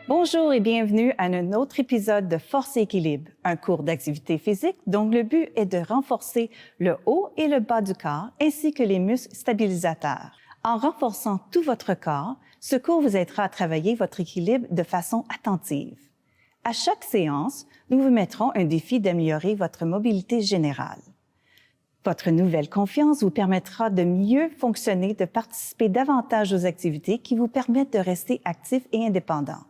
Bonjour et bienvenue à un autre épisode de Force et équilibre, un cours d'activité physique dont le but est de renforcer le haut et le bas du corps ainsi que les muscles stabilisateurs. En renforçant tout votre corps, ce cours vous aidera à travailler votre équilibre de façon attentive. À chaque séance, nous vous mettrons un défi d'améliorer votre mobilité générale. Votre nouvelle confiance vous permettra de mieux fonctionner, de participer davantage aux activités qui vous permettent de rester actif et indépendant.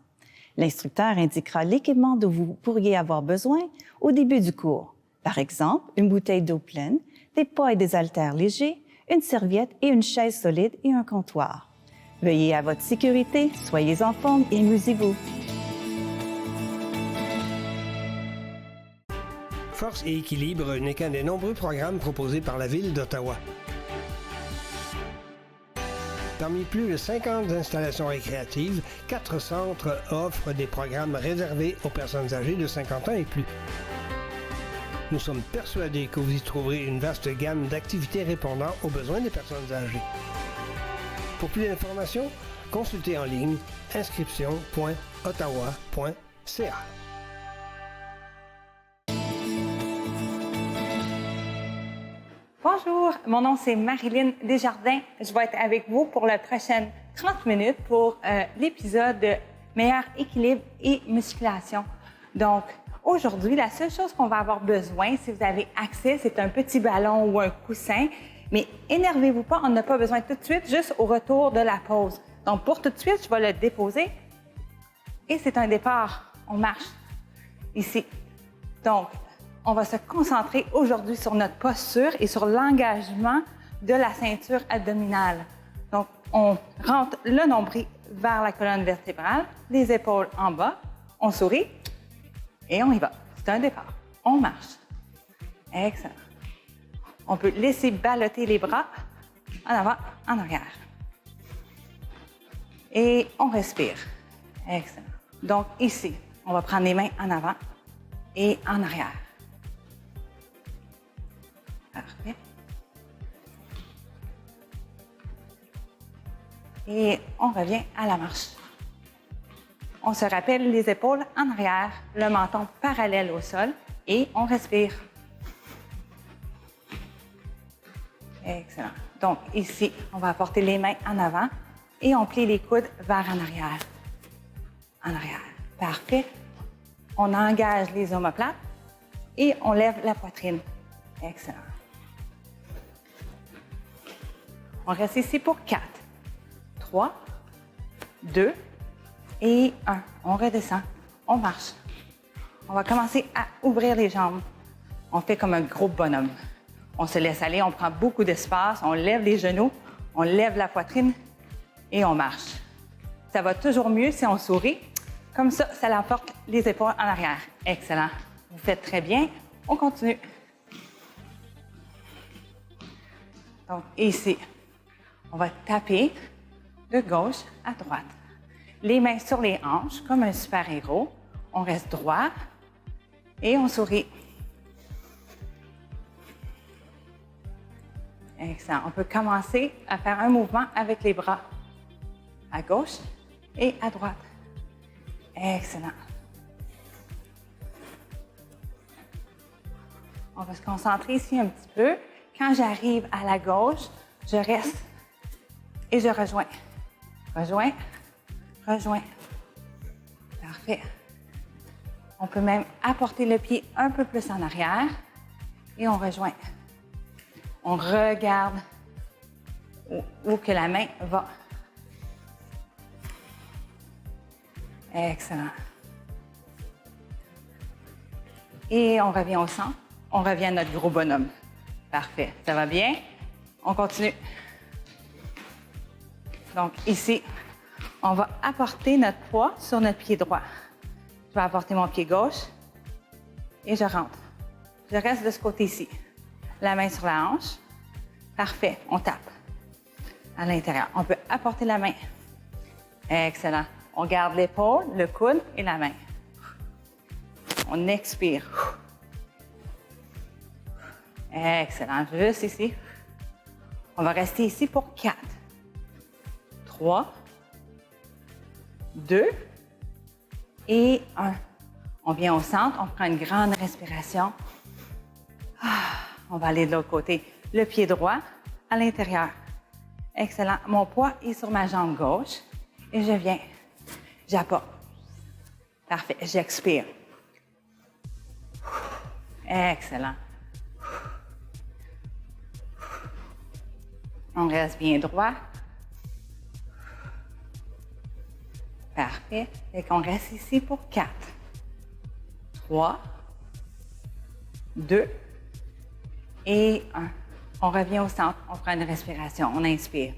L'instructeur indiquera l'équipement dont vous pourriez avoir besoin au début du cours. Par exemple, une bouteille d'eau pleine, des poids et des haltères légers, une serviette et une chaise solide et un comptoir. Veillez à votre sécurité, soyez en forme et amusez-vous. Force et équilibre n'est qu'un des nombreux programmes proposés par la Ville d'Ottawa. Parmi plus de 50 installations récréatives, 4 centres offrent des programmes réservés aux personnes âgées de 50 ans et plus. Nous sommes persuadés que vous y trouverez une vaste gamme d'activités répondant aux besoins des personnes âgées. Pour plus d'informations, consultez en ligne inscription.ottawa.ca. Bonjour, mon nom c'est Marilyn Desjardins. Je vais être avec vous pour les prochaines 30 minutes pour l'épisode de meilleur équilibre et musculation. Donc, aujourd'hui, la seule chose qu'on va avoir besoin, si vous avez accès, c'est un petit ballon ou un coussin. Mais énervez-vous pas, on n'a pas besoin tout de suite, juste au retour de la pause. Donc, pour tout de suite, je vais le déposer. Et c'est un départ. On marche ici. Donc, on va se concentrer aujourd'hui sur notre posture et sur l'engagement de la ceinture abdominale. Donc, on rentre le nombril vers la colonne vertébrale, les épaules en bas, on sourit et on y va. C'est un départ. On marche. Excellent. On peut laisser ballotter les bras en avant, en arrière. Et on respire. Excellent. Donc, ici, on va prendre les mains en avant et en arrière. Parfait. Et on revient à la marche. On se rappelle les épaules en arrière, le menton parallèle au sol et on respire. Excellent. Donc ici, on va apporter les mains en avant et on plie les coudes vers en arrière. En arrière. Parfait. On engage les omoplates et on lève la poitrine. Excellent. On reste ici pour 4, 3, 2 et 1. On redescend, on marche. On va commencer à ouvrir les jambes. On fait comme un gros bonhomme. On se laisse aller, on prend beaucoup d'espace, on lève les genoux, on lève la poitrine et on marche. Ça va toujours mieux si on sourit. Comme ça, ça l'emporte les épaules en arrière. Excellent. Vous faites très bien. On continue. Donc, ici, on va taper de gauche à droite. Les mains sur les hanches, comme un super-héros. On reste droit et on sourit. Excellent. On peut commencer à faire un mouvement avec les bras à gauche et à droite. Excellent. On va se concentrer ici un petit peu. Quand j'arrive à la gauche, je reste et je rejoins. Rejoins, rejoins. Parfait. On peut même apporter le pied un peu plus en arrière et on rejoint. On regarde où que la main va. Excellent. Et on revient au centre. On revient à notre gros bonhomme. Parfait. Ça va bien? On continue. Donc, ici, on va apporter notre poids sur notre pied droit. Je vais apporter mon pied gauche et je rentre. Je reste de ce côté-ci. La main sur la hanche. Parfait. On tape à l'intérieur. On peut apporter la main. Excellent. On garde l'épaule, le coude et la main. On expire. Excellent. Juste ici. On va rester ici pour 4, 3, 2 et 1. On vient au centre, on prend une grande respiration. On va aller de l'autre côté. Le pied droit à l'intérieur. Excellent. Mon poids est sur ma jambe gauche et je viens. J'apporte. Parfait. J'expire. Excellent. On reste bien droit. Parfait. Et qu'on reste ici pour 4, 3, 2 et 1. On revient au centre. On prend une respiration. On inspire.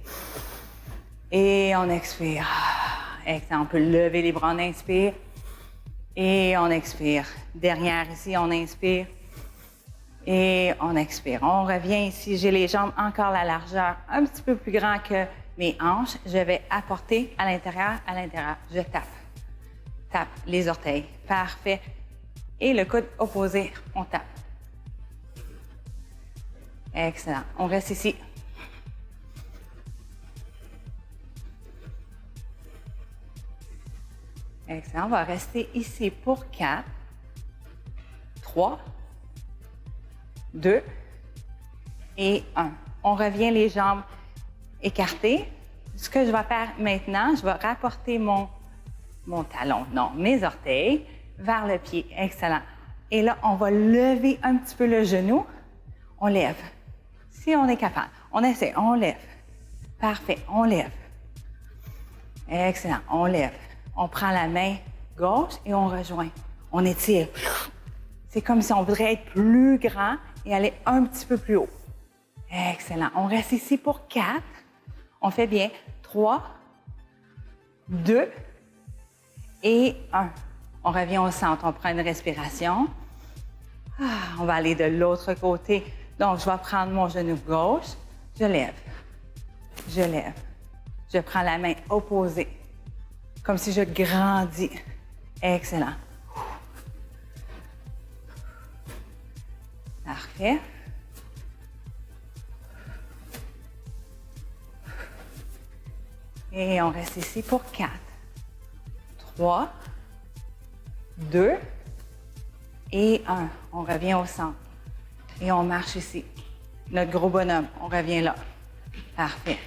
Et on expire. Excellent. On peut lever les bras. On inspire. Et on expire. Derrière ici, on inspire. Et on expire. On revient ici. J'ai les jambes encore la largeur un petit peu plus grand que mes hanches. Je vais apporter à l'intérieur, à l'intérieur. Je tape. Tape les orteils. Parfait. Et le coude opposé, on tape. Excellent. On reste ici. Excellent. On va rester ici pour 4, 3, 2 et 1. On revient les jambes écartées. Ce que je vais faire maintenant, je vais rapporter mon talon, non, mes orteils vers le pied. Excellent. Et là, on va lever un petit peu le genou. On lève. Si on est capable, on essaie, on lève. Parfait, on lève. Excellent, on lève. On prend la main gauche et on rejoint. On étire. C'est comme si on voudrait être plus grand et aller un petit peu plus haut. Excellent. On reste ici pour 4. On fait bien. 3, 2 et 1. On revient au centre. On prend une respiration. On va aller de l'autre côté. Donc, je vais prendre mon genou gauche. Je lève. Je lève. Je prends la main opposée. Comme si je grandis. Excellent. Parfait. Et on reste ici pour 4, 3, 2 et 1. On revient au centre. Et on marche ici. Notre gros bonhomme, on revient là. Parfait.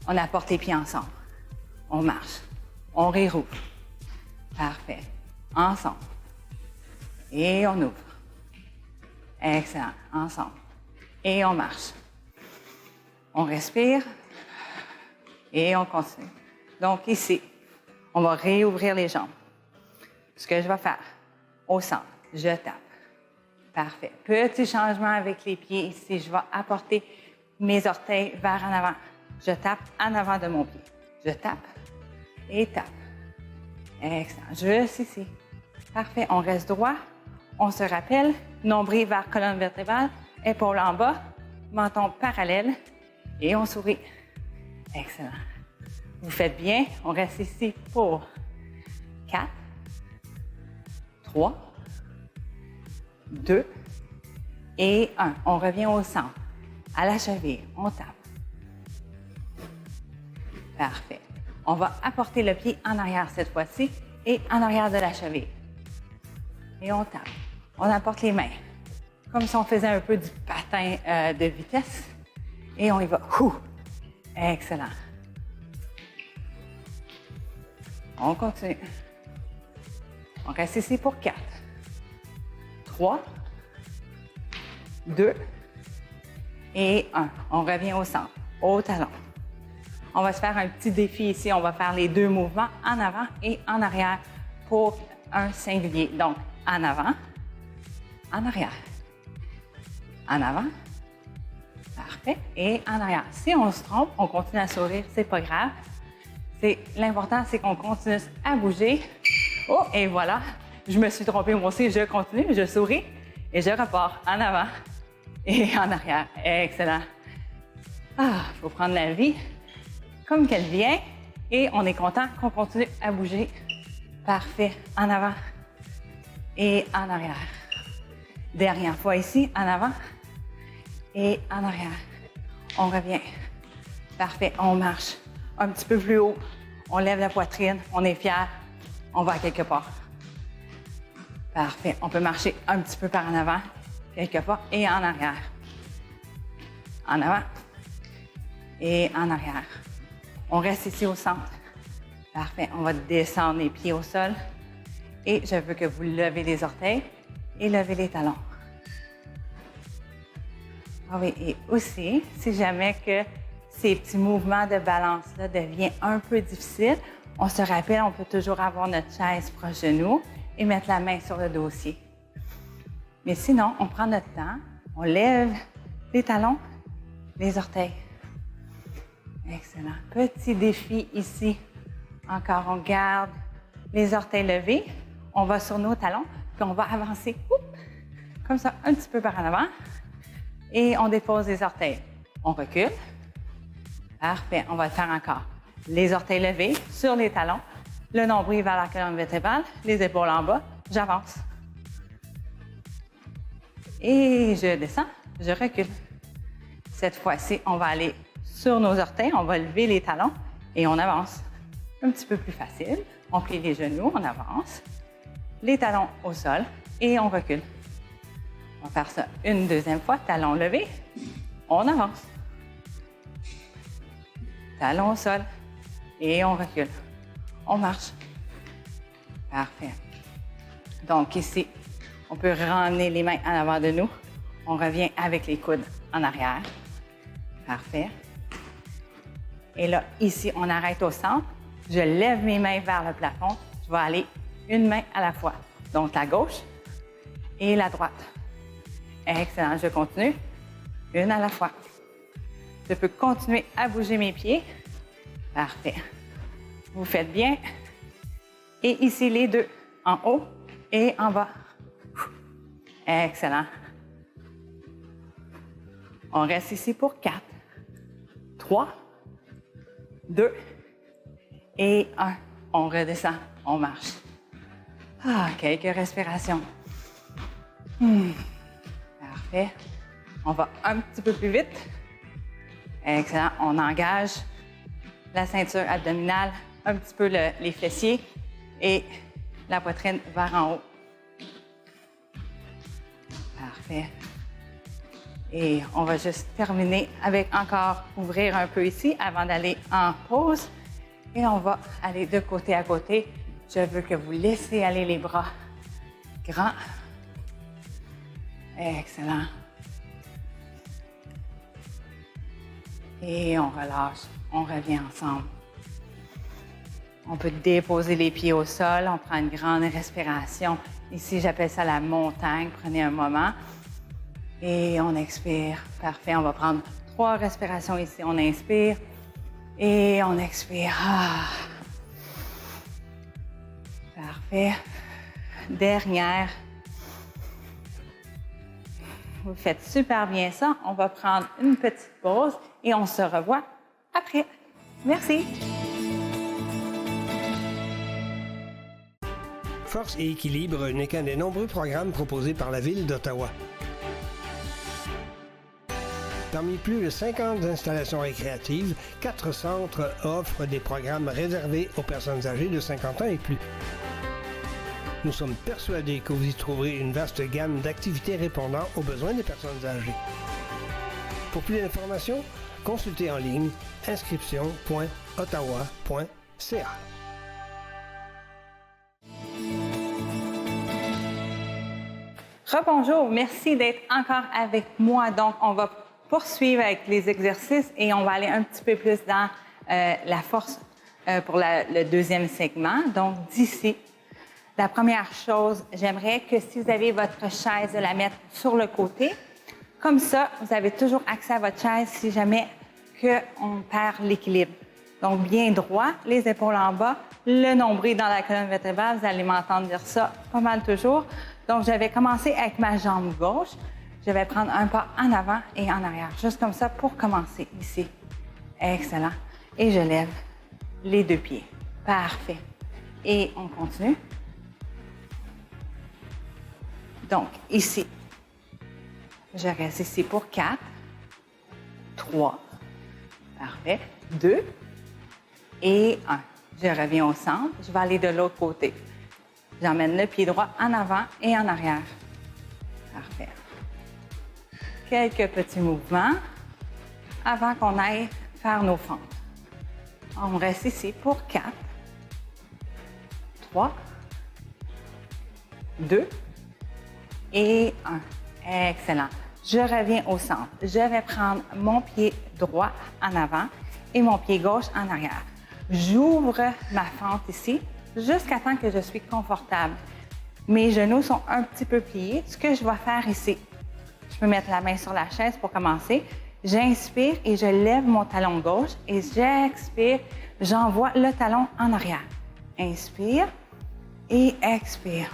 On apporte les pieds ensemble. On marche. On rérouvre. Parfait. Ensemble. Et on ouvre. Excellent. Ensemble. Et on marche. On respire. Et on continue. Donc ici, on va réouvrir les jambes. Ce que je vais faire, au centre, je tape. Parfait. Petit changement avec les pieds ici. Je vais apporter mes orteils vers en avant. Je tape en avant de mon pied. Je tape et tape. Excellent. Juste ici. Parfait. On reste droit. On se rappelle. Nombril vers colonne vertébrale. Épaules en bas. Menton parallèle. Et on sourit. Excellent. Vous faites bien. On reste ici pour 4, 3, 2 et 1. On revient au centre. À la cheville, on tape. Parfait. On va apporter le pied en arrière cette fois-ci et en arrière de la cheville. Et on tape. On apporte les mains. Comme si on faisait un peu du patin de vitesse. Et on y va. Excellent. On continue. On reste ici pour 4, 3, 2 et 1. On revient au centre, au talon. On va se faire un petit défi ici. On va faire les 2 mouvements en avant et en arrière pour un singulier. Donc, en avant, en arrière. En avant. Parfait. Et en arrière. Si on se trompe, on continue à sourire, c'est pas grave. L'important, c'est qu'on continue à bouger. Oh, et voilà. Je me suis trompée moi aussi. Je continue, je souris et je repars en avant et en arrière. Excellent. Il faut prendre la vie comme qu'elle vient et on est content qu'on continue à bouger. Parfait. En avant et en arrière. Dernière fois ici, en avant et en arrière. On revient. Parfait. On marche un petit peu plus haut. On lève la poitrine. On est fiers. On va quelque part. Parfait. On peut marcher un petit peu par en avant, quelques pas, et en arrière. En avant et en arrière. On reste ici au centre. Parfait. On va descendre les pieds au sol. Et je veux que vous levez les orteils et levez les talons. Ah oui, et aussi, si jamais que ces petits mouvements de balance-là deviennent un peu difficiles, on se rappelle, on peut toujours avoir notre chaise proche de nous et mettre la main sur le dossier. Mais sinon, on prend notre temps, on lève les talons, les orteils. Excellent. Petit défi ici. Encore, on garde les orteils levés. On va sur nos talons, puis on va avancer, comme ça, un petit peu par en avant. Et on dépose les orteils. On recule. Parfait. On va le faire encore. Les orteils levés sur les talons. Le nombril vers la colonne vertébrale. Les épaules en bas. J'avance. Et je descends. Je recule. Cette fois-ci, on va aller sur nos orteils. On va lever les talons et on avance. Un petit peu plus facile. On plie les genoux. On avance. Les talons au sol et on recule. On va faire ça une deuxième fois. Talons levés. On avance. Talons au sol et on recule. On marche. Parfait. Donc ici, on peut ramener les mains en avant de nous. On revient avec les coudes en arrière. Parfait. Et là, ici, on arrête au centre. Je lève mes mains vers le plafond. Je vais aller une main à la fois. Donc la gauche et la droite. Excellent. Je continue. Une à la fois. Je peux continuer à bouger mes pieds. Parfait. Vous faites bien. Et ici, les deux, en haut et en bas. Excellent. On reste ici pour 4, 3, 2 et 1. On redescend, on marche. Quelques respirations. Parfait. On va un petit peu plus vite. Excellent. On engage la ceinture abdominale, un petit peu les fessiers et la poitrine vers en haut. Parfait. Et on va juste terminer avec encore ouvrir un peu ici avant d'aller en pause. Et on va aller de côté à côté. Je veux que vous laissez aller les bras grands. Excellent. Et on relâche. On revient ensemble. On peut déposer les pieds au sol. On prend une grande respiration. Ici, j'appelle ça la montagne. Prenez un moment. Et on expire. Parfait. On va prendre 3 respirations ici. On inspire et on expire. Parfait. Dernière. Vous faites super bien ça. On va prendre une petite pause et on se revoit après. Merci. Force et équilibre n'est qu'un des nombreux programmes proposés par la Ville d'Ottawa. Parmi plus de 50 installations récréatives, 4 centres offrent des programmes réservés aux personnes âgées de 50 ans et plus. Nous sommes persuadés que vous y trouverez une vaste gamme d'activités répondant aux besoins des personnes âgées. Pour plus d'informations, consultez en ligne inscription.ottawa.ca. Rebonjour, merci d'être encore avec moi. Donc, on va poursuivre avec les exercices et on va aller un petit peu plus dans la force pour le deuxième segment. Donc, d'ici, la première chose, j'aimerais que si vous avez votre chaise, de la mettre sur le côté. Comme ça, vous avez toujours accès à votre chaise si jamais on perd l'équilibre. Donc, bien droit, les épaules en bas, le nombril dans la colonne vertébrale. Vous allez m'entendre dire ça pas mal toujours. Donc, je vais commencer avec ma jambe gauche. Je vais prendre un pas en avant et en arrière, juste comme ça pour commencer ici. Excellent. Et je lève les 2 pieds. Parfait. Et on continue. Donc, ici, je reste ici pour 4, 3, parfait, 2 et 1. Je reviens au centre. Je vais aller de l'autre côté. J'emmène le pied droit en avant et en arrière. Parfait. Quelques petits mouvements avant qu'on aille faire nos fentes. On reste ici pour 4, 3, 2 et 1. Excellent. Je reviens au centre. Je vais prendre mon pied droit en avant et mon pied gauche en arrière. J'ouvre ma fente ici jusqu'à temps que je suis confortable. Mes genoux sont un petit peu pliés. Ce que je vais faire ici, je peux mettre la main sur la chaise pour commencer. J'inspire et je lève mon talon gauche et j'expire, j'envoie le talon en arrière. Inspire et expire.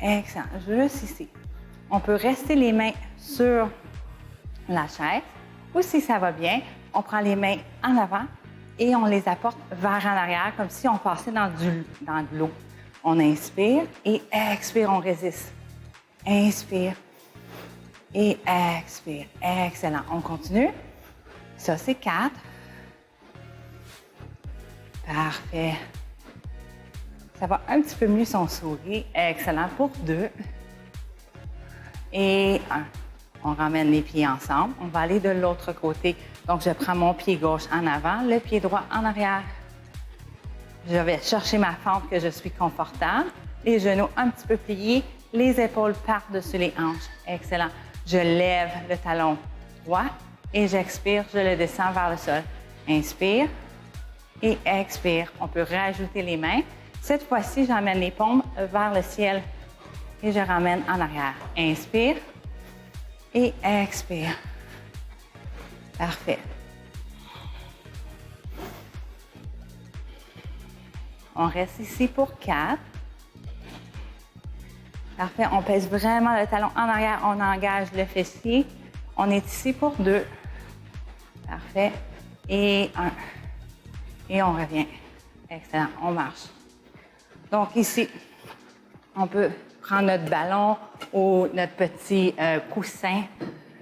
Excellent. Juste ici. On peut rester les mains sur la chaise ou si ça va bien, on prend les mains en avant et on les apporte vers en arrière comme si on passait dans de l'eau. On inspire et expire, on résiste. Inspire et expire. Excellent. On continue. Ça, c'est 4. Parfait. Ça va un petit peu mieux si on sourit. Excellent. Pour 2. Et 1. On ramène les pieds ensemble. On va aller de l'autre côté. Donc, je prends mon pied gauche en avant, le pied droit en arrière. Je vais chercher ma fente que je suis confortable. Les genoux un petit peu pliés, les épaules par-dessus les hanches. Excellent. Je lève le talon droit et j'expire, je le descends vers le sol. Inspire et expire. On peut rajouter les mains. Cette fois-ci, j'emmène les paumes vers le ciel et je ramène en arrière. Inspire et expire. Parfait. On reste ici pour 4. Parfait. On pèse vraiment le talon en arrière. On engage le fessier. On est ici pour 2. Parfait. Et 1. Et on revient. Excellent. On marche. Donc ici, on peut prendre notre ballon ou notre petit coussin.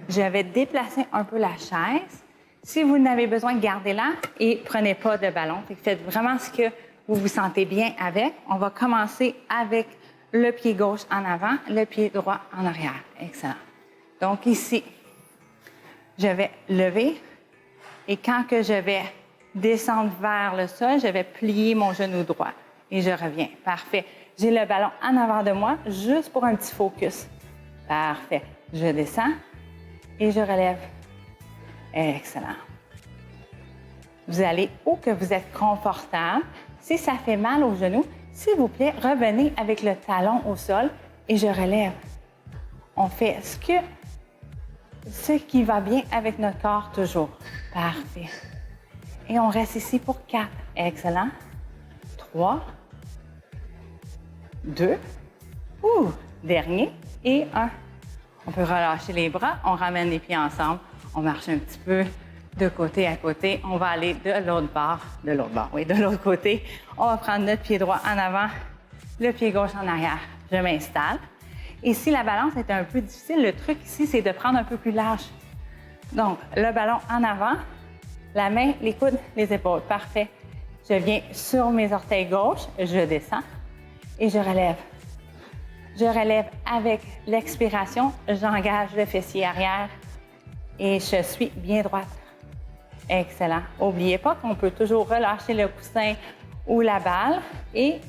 Je vais déplacer un peu la chaise. Si vous n'avez besoin, gardez-la et prenez pas de ballon. Faites vraiment ce que vous vous sentez bien avec. On va commencer avec le pied gauche en avant, le pied droit en arrière. Excellent. Donc ici, je vais lever et quand que je vais descendre vers le sol, je vais plier mon genou droit et je reviens. Parfait. J'ai le ballon en avant de moi juste pour un petit focus. Parfait. Je descends et je relève. Excellent. Vous allez où que vous êtes confortable. Si ça fait mal au genou, s'il vous plaît, revenez avec le talon au sol et je relève. On fait ce qui va bien avec notre corps toujours. Parfait. Et on reste ici pour 4. Excellent. 3, 2, dernier et 1. On peut relâcher les bras, on ramène les pieds ensemble, on marche un petit peu de côté à côté. On va aller de l'autre côté. On va prendre notre pied droit en avant, le pied gauche en arrière. Je m'installe. Et si la balance est un peu difficile, le truc ici, c'est de prendre un peu plus large. Donc, le ballon en avant, la main, les coudes, les épaules. Parfait. Je viens sur mes orteils gauche, je descends et je relève. Je relève avec l'expiration, j'engage le fessier arrière et je suis bien droite. Excellent. N'oubliez pas qu'on peut toujours relâcher le coussin ou la balle et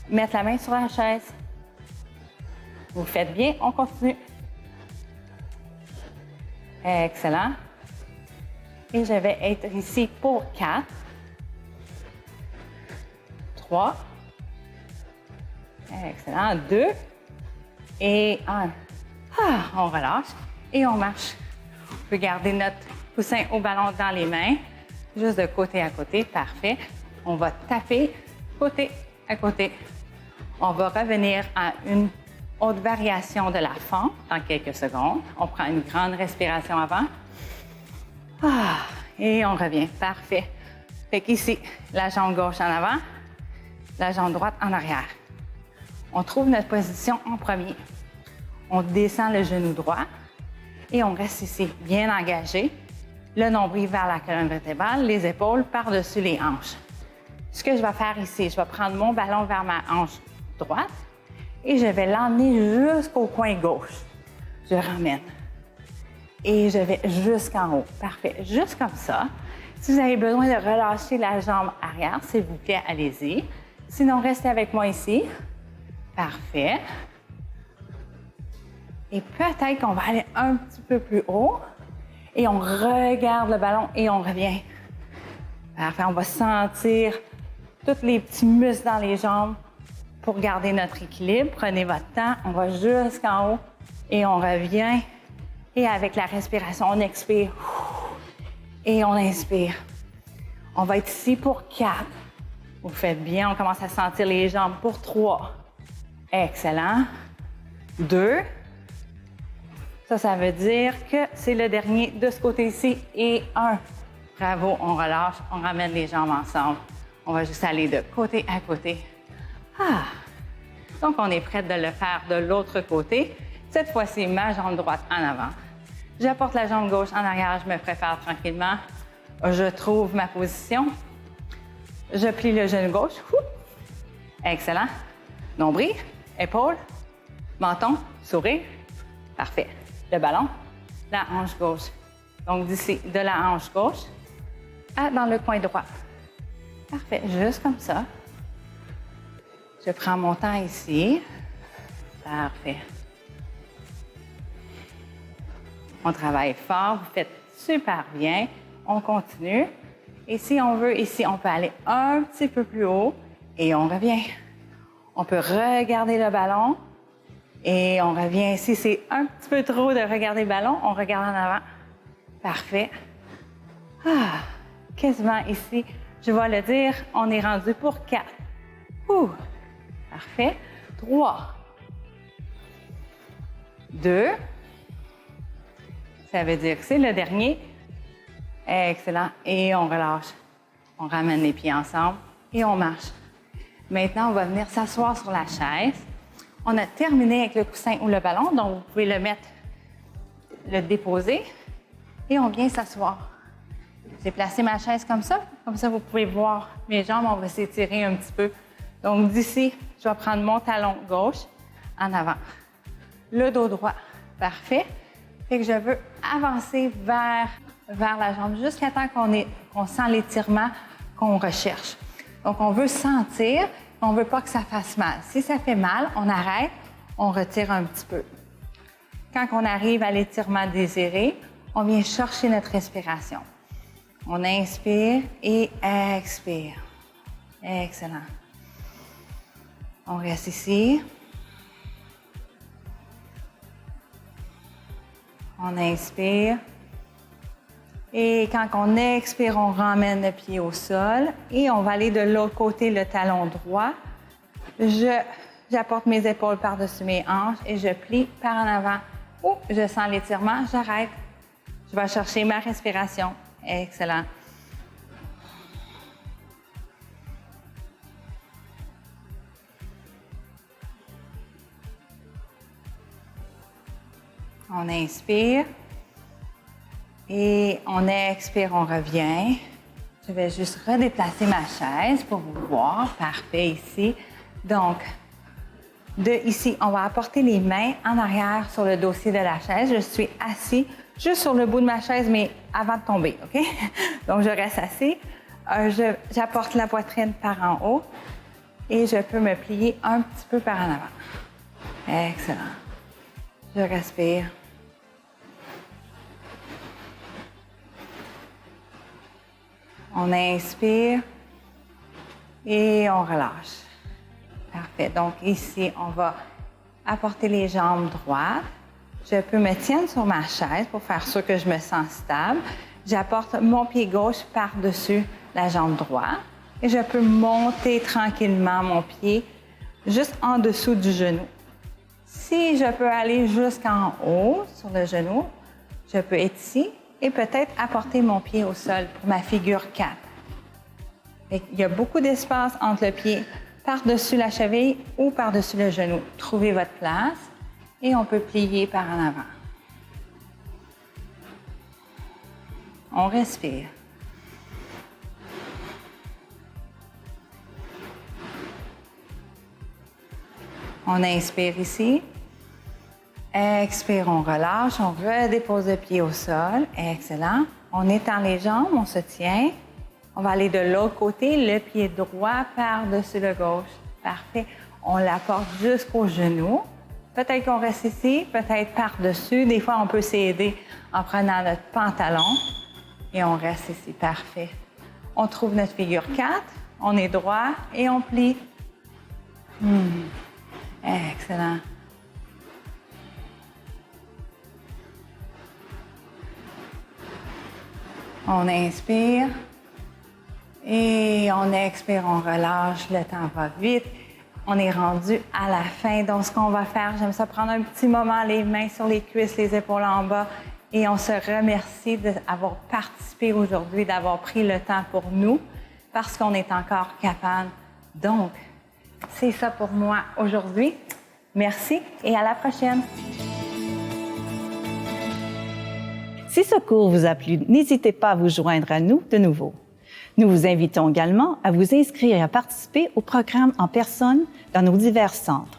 mettre la main sur la chaise. Vous faites bien, on continue. Excellent. Et je vais être ici pour 4, 3, excellent, 2 et 1. On relâche et on marche. On peut garder notre coussin au ballon dans les mains, juste de côté à côté, parfait. On va taper côté à côté. On va revenir à une autre variation de la fente dans quelques secondes. On prend une grande respiration avant. Et on revient, parfait. Fait qu'ici, la jambe gauche en avant, la jambe droite en arrière. On trouve notre position en premier. On descend le genou droit et on reste ici, bien engagé. Le nombril vers la colonne vertébrale, les épaules par-dessus les hanches. Ce que je vais faire ici, je vais prendre mon ballon vers ma hanche droite et je vais l'emmener jusqu'au coin gauche. Je ramène. Et je vais jusqu'en haut. Parfait. Juste comme ça. Si vous avez besoin de relâcher la jambe arrière, s'il vous plaît, allez-y. Sinon, restez avec moi ici. Parfait. Et peut-être qu'on va aller un petit peu plus haut. Et on regarde le ballon et on revient. Parfait. On va sentir tous les petits muscles dans les jambes pour garder notre équilibre. Prenez votre temps. On va jusqu'en haut et on revient. Et avec la respiration, on expire. Et on inspire. On va être ici pour 4. Vous faites bien. On commence à sentir les jambes pour 3. Excellent. 2. Ça veut dire que c'est le dernier de ce côté-ci. Et 1. Bravo, on relâche, on ramène les jambes ensemble. On va juste aller de côté à côté. Donc, on est prêt de le faire de l'autre côté. Cette fois-ci, ma jambe droite en avant. J'apporte la jambe gauche en arrière, je me prépare tranquillement. Je trouve ma position. Je plie le genou gauche. Excellent. Nombril, épaule, menton, sourire. Parfait. Le ballon, la hanche gauche. Donc d'ici, de la hanche gauche dans le coin droit. Parfait. Juste comme ça. Je prends mon temps ici. Parfait. On travaille fort, vous faites super bien. On continue. Et si on veut, ici, on peut aller un petit peu plus haut et on revient. On peut regarder le ballon et on revient. Si c'est un petit peu trop de regarder le ballon, on regarde en avant. Parfait. Quasiment ici, je vais le dire, on est rendu pour 4. Parfait. 3. 2. Ça veut dire que c'est le dernier. Excellent. Et on relâche. On ramène les pieds ensemble et on marche. Maintenant, on va venir s'asseoir sur la chaise. On a terminé avec le coussin ou le ballon, donc vous pouvez le déposer et on vient s'asseoir. J'ai placé ma chaise comme ça vous pouvez voir mes jambes, on va s'étirer un petit peu. Donc d'ici, je vais prendre mon talon gauche en avant. Le dos droit, parfait. Fait que je veux avancer vers la jambe jusqu'à temps qu'on sent l'étirement qu'on recherche. Donc, on veut sentir, on ne veut pas que ça fasse mal. Si ça fait mal, on arrête, on retire un petit peu. Quand on arrive à l'étirement désiré, on vient chercher notre respiration. On inspire et expire. Excellent. On reste ici. On inspire. Et quand on expire, on ramène le pied au sol. Et on va aller de l'autre côté, le talon droit. J'apporte mes épaules par-dessus mes hanches et je plie par en avant. Je sens l'étirement, j'arrête. Je vais chercher ma respiration. Excellent. On inspire. Et on expire, on revient. Je vais juste redéplacer ma chaise pour vous voir. Parfait, ici. Donc, de ici, on va apporter les mains en arrière sur le dossier de la chaise. Je suis assis juste sur le bout de ma chaise, mais avant de tomber, OK? Donc, je reste assis. J'apporte la poitrine par en haut et je peux me plier un petit peu par en avant. Excellent. Je respire. On inspire et on relâche. Parfait. Donc ici, on va apporter les jambes droites. Je peux me tenir sur ma chaise pour faire sûr que je me sens stable. J'apporte mon pied gauche par-dessus la jambe droite et je peux monter tranquillement mon pied juste en dessous du genou. Si je peux aller jusqu'en haut sur le genou, je peux être ici et peut-être apporter mon pied au sol pour ma figure 4. Il y a beaucoup d'espace entre le pied par-dessus la cheville ou par-dessus le genou. Trouvez votre place et on peut plier par en avant. On respire. On inspire ici. Expire, on relâche, on redépose le pied au sol. Excellent. On étend les jambes, on se tient. On va aller de l'autre côté, le pied droit par-dessus le gauche. Parfait. On l'apporte jusqu'au genou. Peut-être qu'on reste ici, peut-être par-dessus. Des fois, on peut s'aider en prenant notre pantalon et on reste ici. Parfait. On trouve notre figure 4. On est droit et on plie. Excellent. On inspire et on expire, on relâche, le temps va vite. On est rendu à la fin. Donc, ce qu'on va faire, j'aime ça prendre un petit moment, les mains sur les cuisses, les épaules en bas. Et on se remercie d'avoir participé aujourd'hui, d'avoir pris le temps pour nous, parce qu'on est encore capable. Donc, c'est ça pour moi aujourd'hui. Merci et à la prochaine. Si ce cours vous a plu, n'hésitez pas à vous joindre à nous de nouveau. Nous vous invitons également à vous inscrire et à participer au programme en personne dans nos divers centres.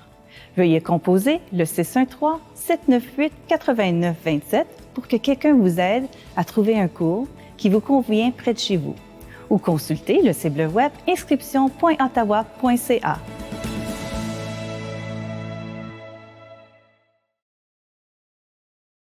Veuillez composer le 613-798-8927 pour que quelqu'un vous aide à trouver un cours qui vous convient près de chez vous ou consultez le site web inscription.ottawa.ca.